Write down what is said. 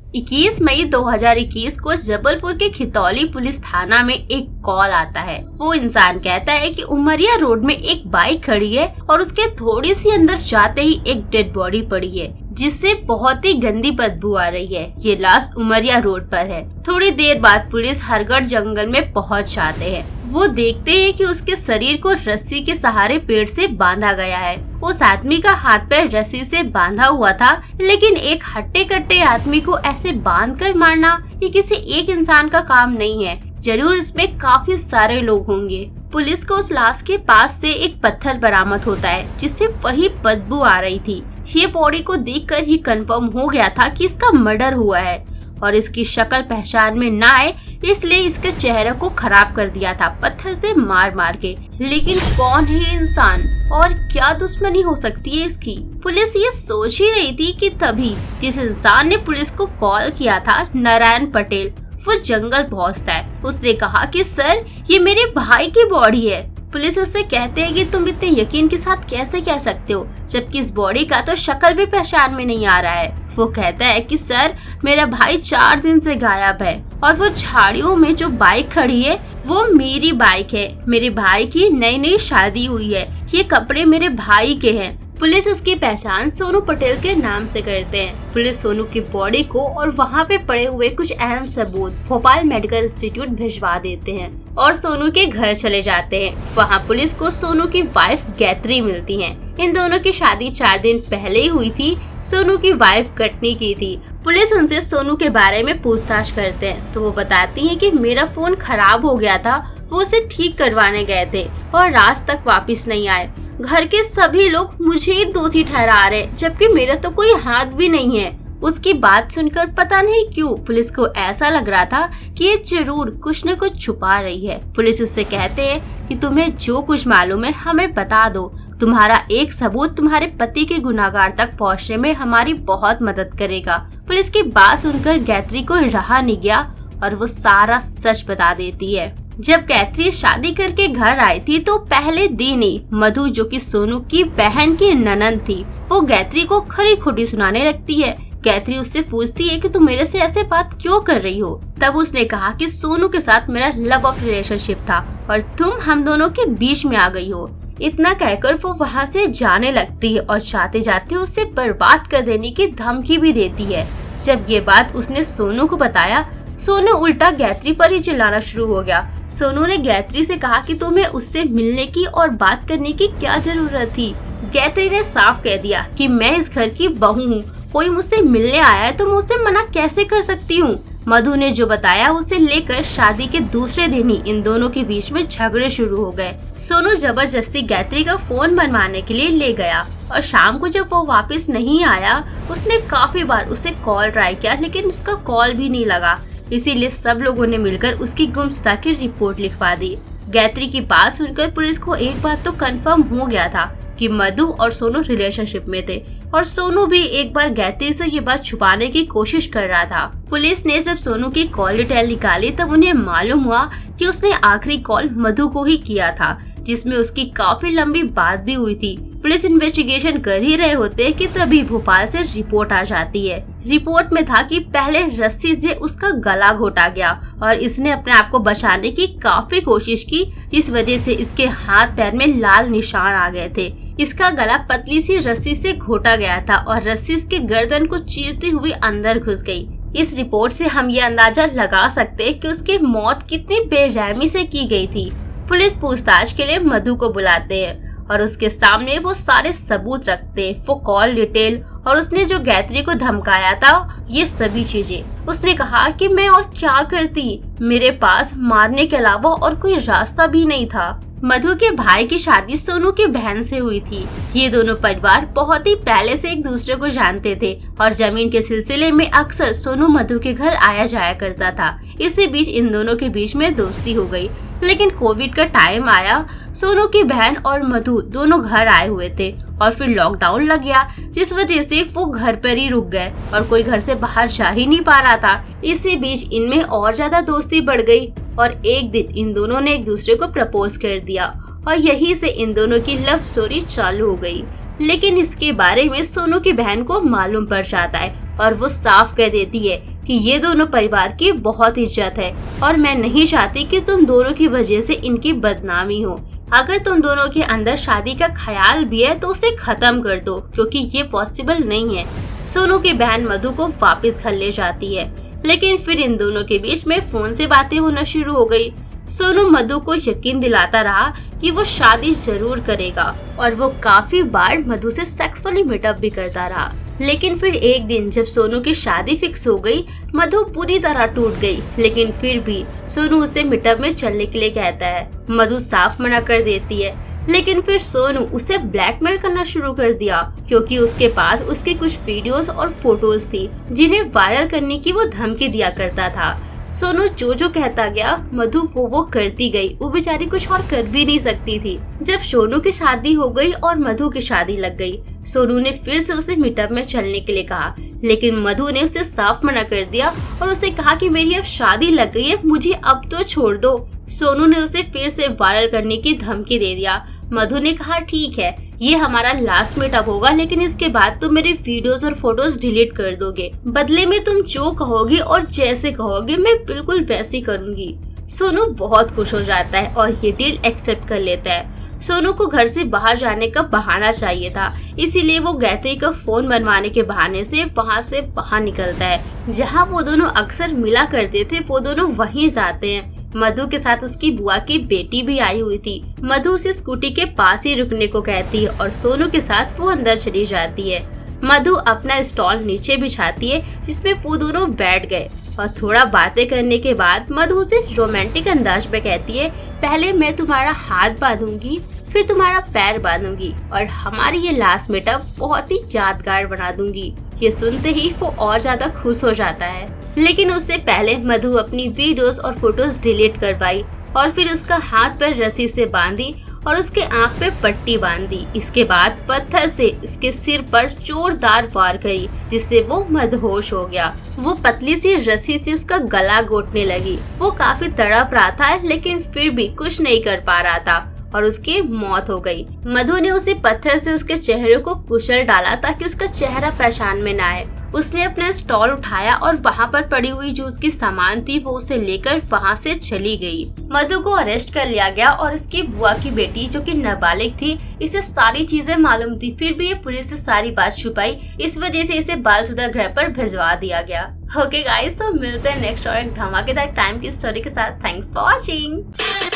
21 मई 2021 को जबलपुर के खितौली पुलिस थाना में एक कॉल आता है। वो इंसान कहता है कि उमरिया रोड में एक बाइक खड़ी है और उसके थोड़ी सी अंदर जाते ही एक डेड बॉडी पड़ी है, जिससे बहुत ही गंदी बदबू आ रही है। ये लाश उमरिया रोड पर है। थोड़ी देर बाद पुलिस हरगढ़ जंगल में पहुंच जाते हैं। वो देखते हैं कि उसके शरीर को रस्सी के सहारे पेड़ से बांधा गया है। उस आदमी का हाथ पैर रस्सी से बांधा हुआ था, लेकिन एक हट्टे कट्टे आदमी को ऐसे बांधकर मारना ये किसी एक इंसान का काम नहीं है। जरूर इसमें काफी सारे लोग होंगे। पुलिस को उस लाश के पास से एक पत्थर बरामद होता है, जिससे वही बदबू आ रही थी। ये बॉडी को देखकर ही कंफर्म हो गया था कि इसका मर्डर हुआ है और इसकी शक्ल पहचान में ना आए इसलिए इसके चेहरे को खराब कर दिया था पत्थर से मार मार के। लेकिन कौन है ये इंसान और क्या दुश्मनी हो सकती है इसकी? पुलिस ये सोच ही रही थी कि तभी जिस इंसान ने पुलिस को कॉल किया था, नारायण पटेल, वो जंगल पहुंचता है। उसने कहा कि सर, ये मेरे भाई की बॉडी है। पुलिस उससे कहते हैं कि तुम इतने यकीन के साथ कैसे कह सकते हो, जबकि इस बॉडी का तो शक्ल भी पहचान में नहीं आ रहा है। वो कहता है कि सर, मेरा भाई 4 दिन से गायब है और वो झाड़ियों में जो बाइक खड़ी है वो मेरी बाइक है। मेरे भाई की नई नई शादी हुई है। ये कपड़े मेरे भाई के हैं। पुलिस उसकी पहचान सोनू पटेल के नाम से करते हैं। पुलिस सोनू की बॉडी को और वहाँ पे पड़े हुए कुछ अहम सबूत भोपाल मेडिकल इंस्टीट्यूट भिजवा देते हैं और सोनू के घर चले जाते हैं। वहाँ पुलिस को सोनू की वाइफ गायत्री मिलती है। इन दोनों की शादी 4 दिन पहले ही हुई थी। सोनू की वाइफ कटनी की थी। पुलिस उनसे सोनू के बारे में पूछताछ करते हैं तो वो बताती है कि मेरा फोन खराब हो गया था, वो उसे ठीक करवाने गए थे और रात तक वापस नहीं आए। घर के सभी लोग मुझे ही दोषी ठहरा रहे, जबकि मेरा तो कोई हाथ भी नहीं है। उसकी बात सुनकर पता नहीं क्यों पुलिस को ऐसा लग रहा था कि ये जरूर कुछ न कुछ छुपा रही है। पुलिस उससे कहते हैं कि तुम्हें जो कुछ मालूम है हमें बता दो। तुम्हारा एक सबूत तुम्हारे पति के गुनाहगार तक पहुंचने में हमारी बहुत मदद करेगा। पुलिस की बात सुनकर गायत्री को रहा नहीं गया और वो सारा सच बता देती है। जब गायत्री शादी करके घर आई थी तो पहले दिन ही मधु, जो कि सोनू की बहन की ननद थी, वो गायत्री को खरी खोटी सुनाने लगती है। गायत्री उससे पूछती है कि तुम मेरे से ऐसे बात क्यों कर रही हो? तब उसने कहा कि सोनू के साथ मेरा लव ऑफ रिलेशनशिप था और तुम हम दोनों के बीच में आ गई हो। इतना कहकर वो वहाँ से जाने लगती है और जाते जाते उससे बर्बाद कर देने की धमकी भी देती है। जब ये बात उसने सोनू को बताया, सोनू उल्टा गायत्री पर ही चिल्लाना शुरू हो गया। सोनू ने गायत्री से कहा कि तुम्हें उससे मिलने की और बात करने की क्या जरूरत थी। गायत्री ने साफ कह दिया कि मैं इस घर की बहू हूँ, कोई मुझसे मिलने आया है तो मैं उसे मना कैसे कर सकती हूँ। मधु ने जो बताया उसे लेकर शादी के दूसरे दिन ही इन दोनों के बीच में झगड़े शुरू हो गए। सोनू जबरदस्ती गायत्री का फोन बनवाने के लिए ले गया और शाम को जब वो वापस नहीं आया, उसने काफी बार उसे कॉल ट्राई किया, लेकिन उसका कॉल भी नहीं लगा। इसीलिए सब लोगों ने मिलकर उसकी गुमशुदा की रिपोर्ट लिखवा दी। गायत्री की बात सुनकर पुलिस को एक बात तो कंफर्म हो गया था कि मधु और सोनू रिलेशनशिप में थे और सोनू भी एक बार गायत्री से ये बात छुपाने की कोशिश कर रहा था। पुलिस ने जब सोनू की कॉल डिटेल निकाली तब उन्हें मालूम हुआ कि उसने आखिरी कॉल मधु को ही किया था, जिसमें उसकी काफी लंबी बात भी हुई थी। पुलिस इन्वेस्टिगेशन कर ही रहे होते कि तभी भोपाल से रिपोर्ट आ जाती है। रिपोर्ट में था कि पहले रस्सी से उसका गला घोटा गया और इसने अपने आप को बचाने की काफी कोशिश की, जिस वजह से इसके हाथ पैर में लाल निशान आ गए थे। इसका गला पतली सी रस्सी से घोटा गया था और रस्सी इसके गर्दन को चीरती हुई अंदर घुस गई। इस रिपोर्ट से हम ये अंदाजा लगा सकते हैं कि उसकी मौत कितनी बेरहमी से की गई थी। पुलिस पूछताछ के लिए मधु को बुलाते हैं और उसके सामने वो सारे सबूत रखते हैं, वो कॉल डिटेल और उसने जो गायत्री को धमकाया था, ये सभी चीजें। उसने कहा कि मैं और क्या करती, मेरे पास मारने के अलावा और कोई रास्ता भी नहीं था। मधु के भाई की शादी सोनू की बहन से हुई थी। ये दोनों परिवार बहुत ही पहले से एक दूसरे को जानते थे और जमीन के सिलसिले में अक्सर सोनू मधु के घर आया जाया करता था। इसी बीच इन दोनों के बीच में दोस्ती हो गई, लेकिन कोविड का टाइम आया। सोनू की बहन और मधु दोनों घर आए हुए थे और फिर लॉकडाउन लग गया, जिस वजह से वो घर पर ही रुक गए और कोई घर से बाहर जा ही नहीं पा रहा था। इसी बीच इनमें और ज्यादा दोस्ती बढ़ गई। और एक दिन इन दोनों ने एक दूसरे को प्रपोज कर दिया और यहीं से इन दोनों की लव स्टोरी चालू हो गई। लेकिन इसके बारे में सोनू की बहन को मालूम पड़ जाता है और वो साफ कह देती है कि ये दोनों परिवार की बहुत इज्जत है और मैं नहीं चाहती कि तुम दोनों की वजह से इनकी बदनामी हो। अगर तुम दोनों के अंदर शादी का ख्याल भी है तो उसे खत्म कर दो, क्योंकि ये पॉसिबल नहीं है। सोनू की बहन मधु को वापस घर ले जाती है, लेकिन फिर इन दोनों के बीच में फोन से बातें होना शुरू हो गई। सोनू मधु को यकीन दिलाता रहा कि वो शादी जरूर करेगा और वो काफी बार मधु से सेक्सुअली मीटअप भी करता रहा। लेकिन फिर एक दिन जब सोनू की शादी फिक्स हो गई, मधु पूरी तरह टूट गई। लेकिन फिर भी सोनू उसे मीटअप में चलने के लिए कहता है। मधु साफ मना कर देती है, लेकिन फिर सोनू उसे ब्लैकमेल करना शुरू कर दिया, क्योंकि उसके पास उसकी कुछ वीडियोस और फोटोज थी जिन्हें वायरल करने की वो धमकी दिया करता था। सोनू जो कहता गया मधु वो करती गई। वो बेचारी कुछ और कर भी नहीं सकती थी। जब सोनू की शादी हो गई और मधु की शादी लग गई, सोनू ने फिर से उसे मीटअप में चलने के लिए कहा, लेकिन मधु ने उसे साफ मना कर दिया और उसे कहा कि मेरी अब शादी लग गई है, मुझे अब तो छोड़ दो। सोनू ने उसे फिर से वायरल करने की धमकी दे दिया। मधु ने कहा ठीक है, ये हमारा लास्ट मीटअप होगा, लेकिन इसके बाद तुम मेरे वीडियोस और फोटोज डिलीट कर दोगे। बदले में तुम जो कहोगे और जैसे कहोगे मैं बिल्कुल वैसे करूंगी। सोनू बहुत खुश हो जाता है और ये डील एक्सेप्ट कर लेता है। सोनू को घर से बाहर जाने का बहाना चाहिए था, इसीलिए वो गायत्री का फोन बनवाने के बहाने से वहाँ से बाहर निकलता है। जहाँ वो दोनों अक्सर मिला करते थे वो दोनों वहीं जाते हैं। मधु के साथ उसकी बुआ की बेटी भी आई हुई थी। मधु उसे स्कूटी के पास ही रुकने को कहती है और सोनू के साथ वो अंदर चली जाती है। मधु अपना स्टॉल नीचे बिछाती है जिसमें वो दोनों बैठ गए और थोड़ा बातें करने के बाद मधु उसे रोमांटिक अंदाज में कहती है, पहले मैं तुम्हारा हाथ बांधूंगी, फिर तुम्हारा पैर बांधूंगी और हमारी ये लास्ट मीटअप बहुत ही यादगार बना दूंगी। ये सुनते ही वो और ज्यादा खुश हो जाता है। लेकिन उससे पहले मधु अपनी वीडियोस और फोटोज डिलीट करवाई और फिर उसका हाथ पर रस्सी से बांधी और उसके आंख पे पट्टी बांधी। इसके बाद पत्थर से इसके सिर पर जोरदार वार करी, जिससे वो मदहोश हो गया। वो पतली सी रस्सी से उसका गला घोटने लगी। वो काफी तड़प रहा था, लेकिन फिर भी कुछ नहीं कर पा रहा था और उसकी मौत हो गई। मधु ने उसे पत्थर से उसके चेहरे को कुचल डाला ताकि उसका चेहरा पहचान में न आए। उसने अपना स्टॉल उठाया और वहाँ पर पड़ी हुई जो उसकी सामान थी वो उसे लेकर वहाँ से चली गई। मधु को अरेस्ट कर लिया गया और इसकी बुआ की बेटी जो कि नाबालिग थी, इसे सारी चीजें मालूम थी, फिर भी ये पुलिस से सारी बात छुपाई। इस वजह से इसे बाल सुधा गृह पर भिजवा दिया गया। ओके गाइस, तो मिलते हैं नेक्स्ट और एक धमाकेदार टाइम की स्टोरी के साथ। Thanks for watching.